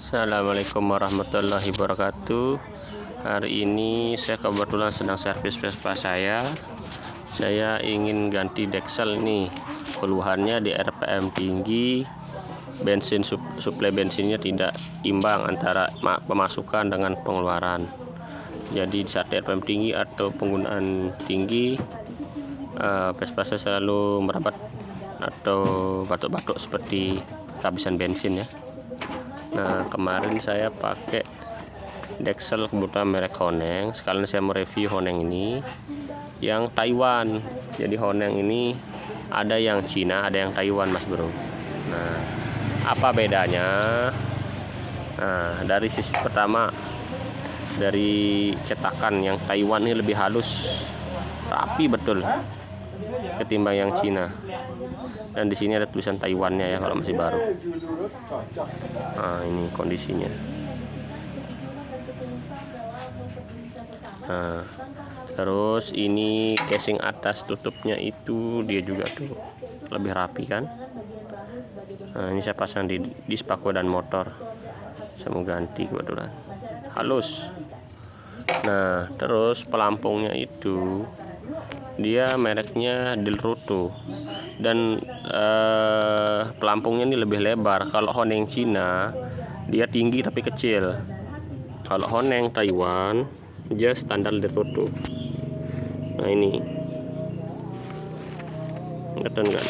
Assalamualaikum warahmatullahi wabarakatuh. Hari ini saya kebetulan sedang servis Vespa saya. Saya ingin ganti deksel nih. Keluhannya di RPM tinggi, bensin suplai bensinnya tidak imbang antara pemasukan dengan pengeluaran. Jadi di saat RPM tinggi atau penggunaan tinggi, Vespa saya selalu merapat atau batuk-batuk seperti kehabisan bensin ya. Nah, kemarin saya pakai deksel kebutuhan merek Honeng. Sekalian saya mau review Honeng ini yang Taiwan. Jadi Honeng ini ada yang Cina, ada yang Taiwan, Mas Bro. Nah, apa bedanya? Nah, dari sisi pertama, dari cetakan yang Taiwan ini lebih halus, rapi betul ketimbang yang Cina. Dan di sini ada tulisan Taiwannya ya kalau masih baru. Nah, ini kondisinya. Nah, terus ini casing atas tutupnya itu dia juga tuh lebih rapi kan. Nah, ini saya pasang di spako dan motor. Saya mau ganti kebetulan. Halus. Nah, terus pelampungnya itu dia mereknya Delroto dan pelampungnya ini lebih lebar. Kalau Honeng Cina dia tinggi tapi kecil. Kalau Honeng Taiwan dia standar Delroto. Nah, ini kelihatan kan?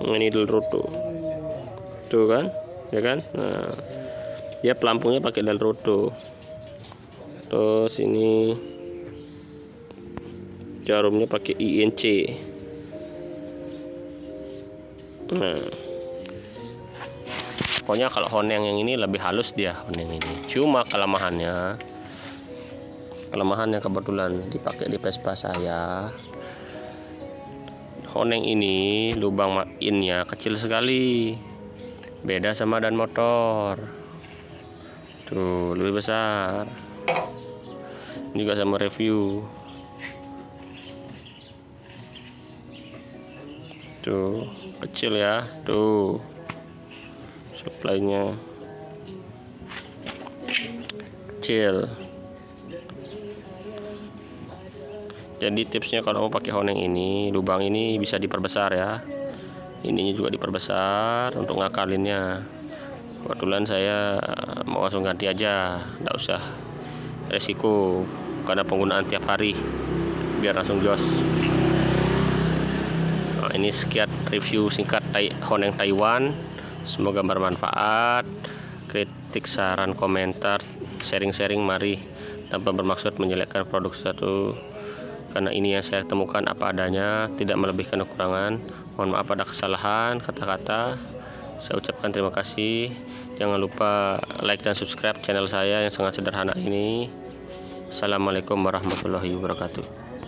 Nah, ini Delroto tuh kan, ya kan? Nah, dia pelampungnya pakai Delroto. Terus ini jarumnya pakai INC. Nah, pokoknya kalau Honeng yang ini lebih halus dia Honeng ini. Cuma kelemahannya kebetulan dipakai di Vespa saya. Honeng ini lubang innya kecil sekali. Beda sama dan motor. Tuh, lebih besar. Ini juga sama review. Tuh, kecil ya. Tuh, suplainya kecil. Jadi tipsnya kalau mau pakai Honeng ini, lubang ini bisa diperbesar ya. Ininya juga diperbesar untuk ngakalinnya. Kebetulan saya mau langsung ganti aja, nggak usah resiko karena penggunaan tiap hari, biar langsung jos. Nah, ini sekian review singkat Honeng Taiwan. Semoga bermanfaat. Kritik, saran, komentar, sharing-sharing mari, tanpa bermaksud menjelekkan produk satu, karena ini yang saya temukan apa adanya, tidak melebihkan kekurangan. Mohon maaf pada kesalahan kata-kata. Saya ucapkan terima kasih. Jangan lupa like dan subscribe channel saya yang sangat sederhana ini. Assalamualaikum warahmatullahi wabarakatuh.